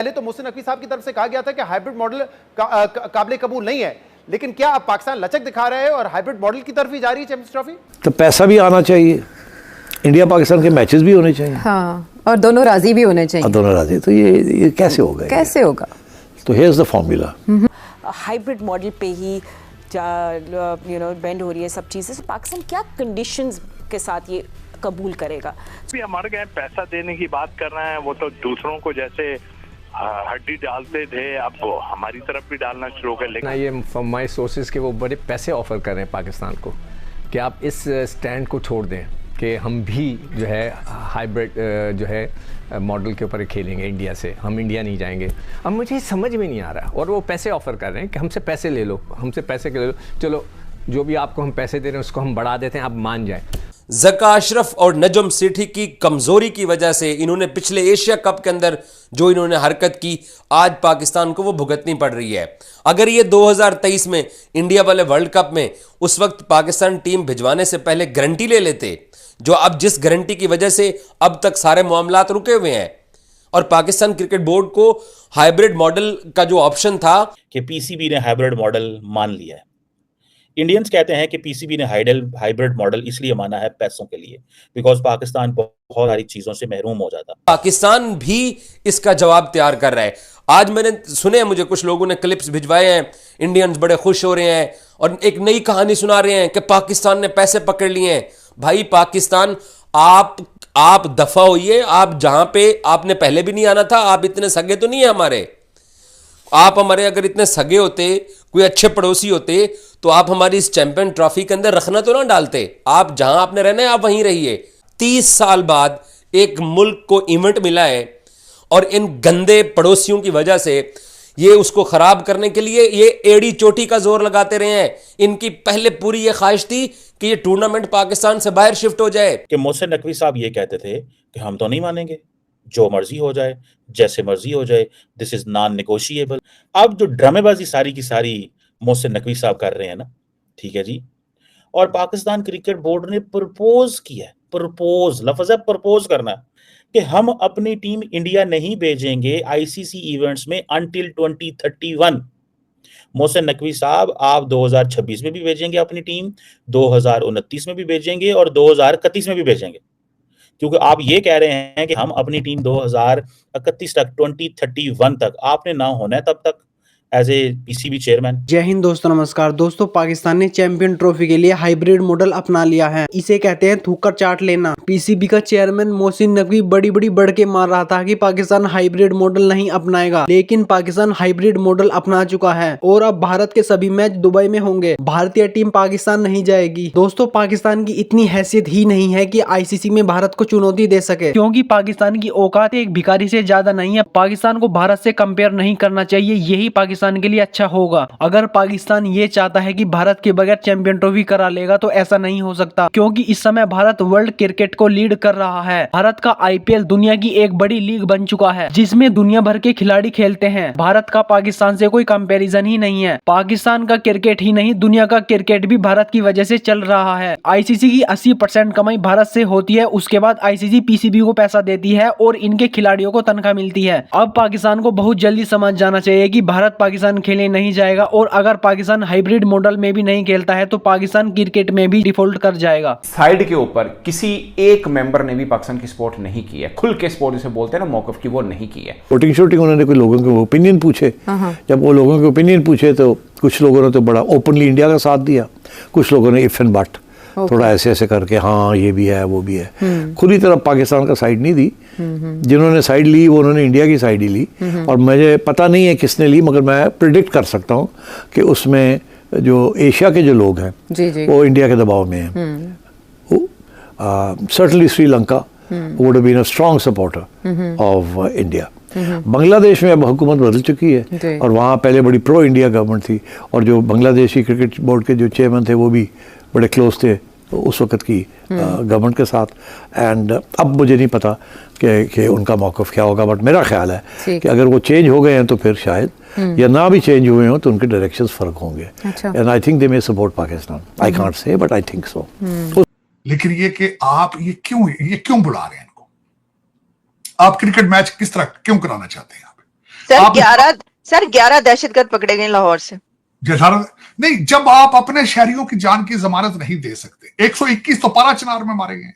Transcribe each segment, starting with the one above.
पहले तो मोहसिन नकवी साहब की तरफ से कहा गया था कि हाइब्रिड मॉडल काबिल कबूल नहीं है, लेकिन क्या अब पाकिस्तान लचक दिखा रहा है और हाइब्रिड मॉडल की तरफ ही जा रही है चैंपियंस ट्रॉफी? तो पैसा भी आना चाहिए, इंडिया पाकिस्तान के मैचेस भी होने चाहिए। हाँ, और दोनों राजी भी होने चाहिए। और दोनों राजी, तो ये कैसे होगा? कैसे होगा? तो here is the formula. Hybrid model पे ही बेंड हो रही है सब चीज़ें। तो पाकिस्तान क्या कंडीशंस के साथ ये कबूल करेगा? भी हमारे यहाँ पैसा देने की बात कर रहे हैं, वो तो दूसरों को जैसे हड्डी डालते थे, अब वो हमारी तरफ भी डालना शुरू कर। लेकिन ये फ्रॉम माय सोर्सेज के वो बड़े पैसे ऑफर कर रहे हैं पाकिस्तान को कि आप इस स्टैंड को छोड़ दें कि हम भी जो है हाइब्रिड जो है मॉडल के ऊपर खेलेंगे इंडिया से, हम इंडिया नहीं जाएंगे। अब मुझे समझ में नहीं आ रहा, और वो पैसे ऑफर कर रहे हैं कि हमसे पैसे ले लो, हमसे पैसे ले लो, चलो जो भी आपको हम पैसे दे रहे हैं उसको हम बढ़ा देते हैं, आप मान जाए। ज़का अशरफ और नजम सेठी की कमजोरी की वजह से इन्होंने पिछले एशिया कप के अंदर जो इन्होंने हरकत की, आज पाकिस्तान को वो भुगतनी पड़ रही है। अगर ये 2023 में इंडिया वाले वर्ल्ड कप में उस वक्त पाकिस्तान टीम भिजवाने से पहले गारंटी ले लेते, जो अब जिस गारंटी की वजह से अब तक सारे मामलात रुके हुए हैं, और पाकिस्तान क्रिकेट बोर्ड को हाइब्रिड मॉडल का जो ऑप्शन था कि पीसीबी ने हाइब्रिड मॉडल मान लिया है। इंडियंस कहते हैं कि पीसीबी ने हाइब्रिड मॉडल इसलिए माना है पैसों के लिए, बिकॉज पाकिस्तान बहुत सारी चीजों से महरूम हो जाता। पाकिस्तान भी इसका जवाब तैयार कर रहा है। आज मैंने सुने, मुझे कुछ लोगों ने क्लिप्स भिजवाए हैं, इंडियंस बड़े खुश हो रहे हैं और एक नई कहानी सुना रहे हैं कि पाकिस्तान ने पैसे पकड़ लिए हैं। भाई पाकिस्तान, आप दफा होइए, आप जहां पे आपने पहले भी नहीं आना था। आप इतने सगे तो नहीं है हमारे, आप हमारे अगर इतने सगे होते, कोई अच्छे पड़ोसी होते, तो आप हमारी इस चैंपियन ट्रॉफी के अंदर रखना तो ना डालते। आप जहां आपने रहना है आप वहीं रहिए। 30 साल बाद एक मुल्क को इवेंट मिला है और इन गंदे पड़ोसियों की वजह से ये उसको खराब करने के लिए ये एड़ी चोटी का जोर लगाते रहे हैं। इनकी पहले पूरी ये ख्वाहिश थी कि ये टूर्नामेंट पाकिस्तान से बाहर शिफ्ट हो जाए। कि मोहसिन नकवी साहब ये कहते थे कि हम तो नहीं मानेंगे, जो मर्जी हो जाए, जैसे मर्जी हो जाए, दिस इज नॉन नेगोशिएबल। अब जो ड्रामेबाजी सारी की सारी मोहसिन नकवी साहब कर रहे हैं ना, ठीक है जी, और पाकिस्तान क्रिकेट बोर्ड ने प्रपोज किया है, प्रपोज लफ्ज़ है प्रपोज करना, कि हम अपनी टीम इंडिया नहीं भेजेंगे आईसीसी इवेंट्स में अंटिल 2031। मोहसिन नकवी साहब, आप 2026 में भी भेजेंगे अपनी टीम, 2029 में भी भेजेंगे और 2031 में भी भेजेंगे, क्योंकि आप ये कह रहे हैं कि हम अपनी टीम 2031 तक 2031 तक आपने ना होना है तब तक एज ए पीसीबी चेयरमैन। जय हिंद दोस्तों, नमस्कार दोस्तों। पाकिस्तान ने चैंपियन ट्रॉफी के लिए हाइब्रिड मॉडल अपना लिया है, इसे कहते हैं थूकर चाट लेना। पीसीबी का चेयरमैन मोहसिन नकवी बड़ी बढ़ के मार रहा था कि पाकिस्तान हाइब्रिड मॉडल नहीं अपनाएगा, लेकिन पाकिस्तान हाइब्रिड मॉडल अपना चुका है और अब भारत के सभी मैच दुबई में होंगे। भारतीय टीम पाकिस्तान नहीं जाएगी। दोस्तों, पाकिस्तान की इतनी हैसियत ही नहीं है कि आईसीसी में भारत को चुनौती दे सके, क्योंकि पाकिस्तान की औकात एक भिखारी से ज्यादा नहीं है। पाकिस्तान को भारत से कंपेयर नहीं करना चाहिए, यही पाकिस्तान के लिए अच्छा होगा। अगर पाकिस्तान ये चाहता है कि भारत के बगैर चैंपियन ट्रॉफी करा लेगा तो ऐसा नहीं हो सकता, क्योंकि इस समय भारत वर्ल्ड क्रिकेट को लीड कर रहा है। भारत का आईपीएल दुनिया की एक बड़ी लीग बन चुका है, जिसमें दुनिया भर के खिलाड़ी खेलते हैं। भारत का पाकिस्तान से कोई कंपैरिजन ही नहीं है। पाकिस्तान का क्रिकेट ही नहीं, दुनिया का क्रिकेट भी भारत की वजह से चल रहा है। आईसीसी की 80% कमाई भारत से होती है, उसके बाद आईसीसी पीसीबी को पैसा देती है और इनके खिलाड़ियों को तनख्वाह मिलती है। अब पाकिस्तान को बहुत जल्दी समझ जाना चाहिए कि भारत पाकिस्तान खेलने नहीं जाएगा, और अगर पाकिस्तान हाइब्रिड मॉडल में भी नहीं खेलता है तो पाकिस्तान क्रिकेट में भी डिफॉल्ट कर जाएगा। साइड के ऊपर किसी एक मेंबर ने भी पाकिस्तान की सपोर्ट नहीं की है, खुल के सपोर्ट जिसे बोलते हैं ना मौकफ की, वो नहीं की है। वोटिंग शूटिंग उन्होंने कोई लोगों के ओपिनियन पूछे, जब वो लोगों के ओपिनियन पूछे तो कुछ लोगों ने तो बड़ा ओपनली इंडिया का साथ दिया, कुछ लोगों ने इफ एंड बट थोड़ा ऐसे करके हाँ ये भी है वो भी है, खुली तरफ पाकिस्तान का साइड नहीं दी। जिन्होंने साइड ली वो उन्होंने इंडिया की साइड ही ली, और मुझे पता नहीं है किसने ली, मगर मैं प्रिडिक्ट कर सकता हूँ कि उसमें जो एशिया के जो लोग हैं वो इंडिया के दबाव में हैं। Certainly Sri Lanka would have been a strong supporter of India. Bangladesh में अब हुकूमत बदल चुकी है और वहाँ पहले बड़ी प्रो इंडिया गवर्नमेंट थी, और जो बांग्लादेशी क्रिकेट बोर्ड के जो चेयरमैन थे वो भी बड़े क्लोज थे उस वक्त की गवर्नमेंट के साथ। एंड अब मुझे नहीं पता कि उनका मौक़िफ़ क्या होगा, बट मेरा ख्याल है कि अगर वो चेंज हो गए हैं तो फिर शायद, या ना भी चेंज हुए हों तो उनके डायरेक्शंस फ़र्क होंगे। And I think they may support Pakistan, I can't say but I think so. लेकिन ये कि आप ये क्यों बुला रहे हैं इनको? आप क्रिकेट मैच किस तरह क्यों कराना चाहते हैं? सर 11 दहशतगर्द पकड़े गए लाहौर से। नहीं, जब आप अपने शहरियों की जान की जमानत नहीं दे सकते, 121 तो पारा चिनार में मारे गए,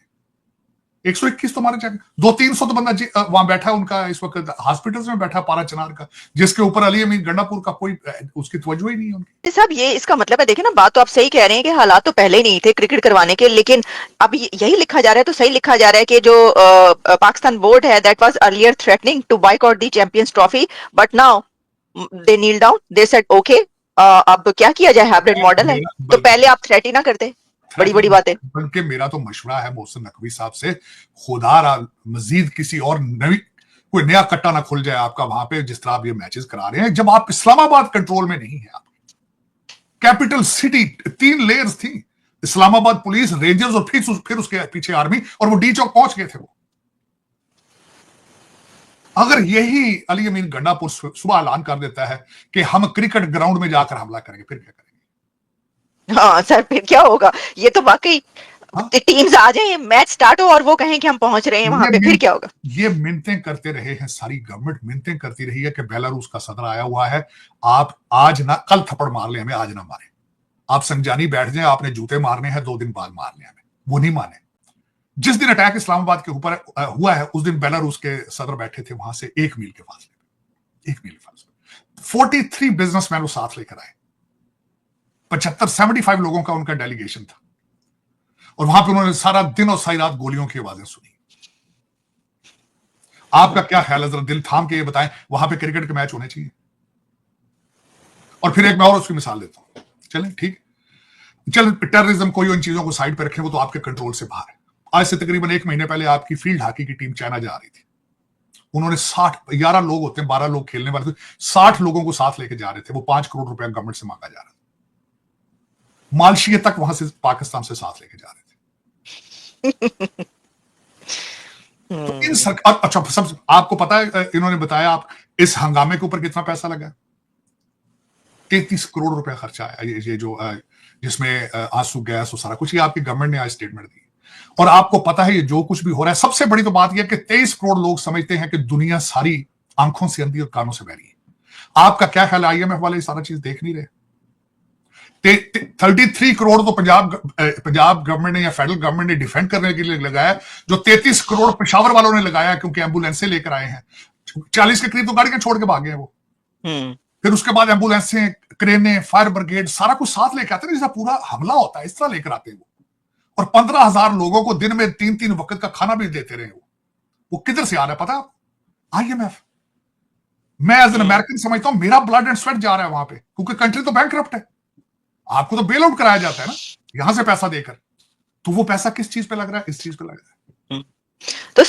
121 तो मारे जाएंगे, 200-300 तो बंदा वहां बैठा है, उनका इस वक्त हॉस्पिटल्स में बैठा पारा चिनार का, जिसके ऊपर अली अमीन गंडापुर का कोई उसकी तवज्जो ही नहीं है उनकी। साहब ये इसका मतलब है, देखिए ना, बात तो आप सही कह रहे हैं कि हालात तो पहले ही नहीं थे क्रिकेट करवाने के, लेकिन अब यही लिखा जा रहा है, तो सही लिखा जा रहा है कि जो पाकिस्तान बोर्ड है that was earlier threatening to boycott the Champions Trophy, but now they kneel down, they said okay, अब क्या किया जाए, हाइब्रिड मॉडल है, तो पहले आप थ्रेट ही ना करते। बड़ी बड़ी बातें। बल्कि मेरा तो मशवरा है मोहसिन नकवी साहब से, खुदा मजीद किसी और कोई नया कट्टा ना खुल जाए आपका वहां पे, जिस तरह आप ये मैचेस करा रहे हैं, जब आप इस्लामाबाद कंट्रोल में नहीं है, आप कैपिटल सिटी, 3 लेयर्स थी, इस्लामाबाद पुलिस, रेंजर्स और फिर उसके पीछे आर्मी, और वो डी चौक पहुंच गए थे वो। अगर यही अली अमीन गंडापुर सुबह ऐलान कर देता है कि हम क्रिकेट ग्राउंड में जाकर हमला करेंगे, फिर क्या करेंगे? हाँ सर, फिर क्या होगा? ये तो वाकई टीम्स आ जाए, मैच स्टार्ट हो और वो कहें कि हम पहुंच रहे हैं वहां पे, फिर क्या होगा? ये मिन्नतें करते रहे हैं, सारी गवर्नमेंट मिन्नतें करती रही है कि बेलारूस का सदर आया हुआ है, आप आज ना कल थप्पड़ मार ले हमें, आज ना मारे, आप संजानी बैठ जाए, आपने जूते मारने हैं, 2 दिन बाद मारने हमें। वो नहीं माने। जिस दिन अटैक इस्लामाबाद के ऊपर हुआ है, उस दिन बेलारूस के सदर बैठे थे वहां से 1 मील के फासले, 1 मील के फासले, 43 बिजनेसमैन वो साथ लेकर आए, 75 लोगों का उनका डेलीगेशन था, और वहां पे उन्होंने सारा दिन और सारी रात गोलियों की आवाजें सुनी। आपका क्या ख्याल है, जरा दिल थाम के ये बताएं, वहां पे क्रिकेट के मैच होने चाहिए? और फिर एक मैं और उसकी मिसाल देता हूं, चलें ठीक, चल टेररिज्म कोई उन चीजों को साइड पर रखें, वो तो आपके कंट्रोल से बाहर है। आज से तकरीबन 1 महीने पहले आपकी फील्ड हॉकी की टीम चाइना जा रही थी, उन्होंने 11 लोग होते हैं, 12 लोग खेलने वाले थे, 60 लोगों को साथ लेके जा रहे थे, वो 5 करोड़ रुपया गवर्नमेंट से मांगा जा रहा था, मालशीए तक वहां से पाकिस्तान से साथ लेके जा रहे थे। तो इन सरकार, अच्छा सब आपको पता है, इन्होंने बताया आप इस हंगामे के ऊपर कितना पैसा लगा? 33 करोड़ रुपया खर्चा है, ये जो जिसमें आंसू गैस और सारा कुछ, ये आपकी गवर्नमेंट ने आज स्टेटमेंट दी। और आपको पता है ये जो कुछ भी हो रहा है, सबसे बड़ी तो बात यह कि 23 करोड़ लोग समझते हैं कि दुनिया सारी आंखों से अंधी और कानों से बह रही है। आपका क्या ख्याल है, IMF वाले सारा चीज देख नहीं रहे? 33 करोड़ तो पंजाब गवर्नमेंट ने या फेडरल गवर्नमेंट ने डिफेंड करने के लिए लगाया, जो 33 करोड़ पेशावर वालों ने लगाया क्योंकि एम्बुलेंसें लेकर आए हैं। 40 के करीब तो गाड़ियां छोड़ के भागे हैं वो। फिर उसके बाद एम्बुलेंसें, क्रेनें, फायर ब्रिगेड सारा कुछ साथ लेकर आते हैं, जैसा पूरा हमला होता है इस तरह लेकर आते हैं वो। और 15,000 लोगों को दिन में 3-3 वक्त का खाना भी देते रहे वो किधर से आ रहा है पता? IMF। मैं एज एन अमेरिकन समझता हूं मेरा ब्लड एंड स्वेट जा रहा है वहां पे, क्योंकि कंट्री तो बैंकरप्ट है। आपको तो बेल आउट कराया जाता है ना यहां से पैसा देकर, तो वो पैसा किस चीज पे लग रहा है? इस चीज पे लग रहा है। तो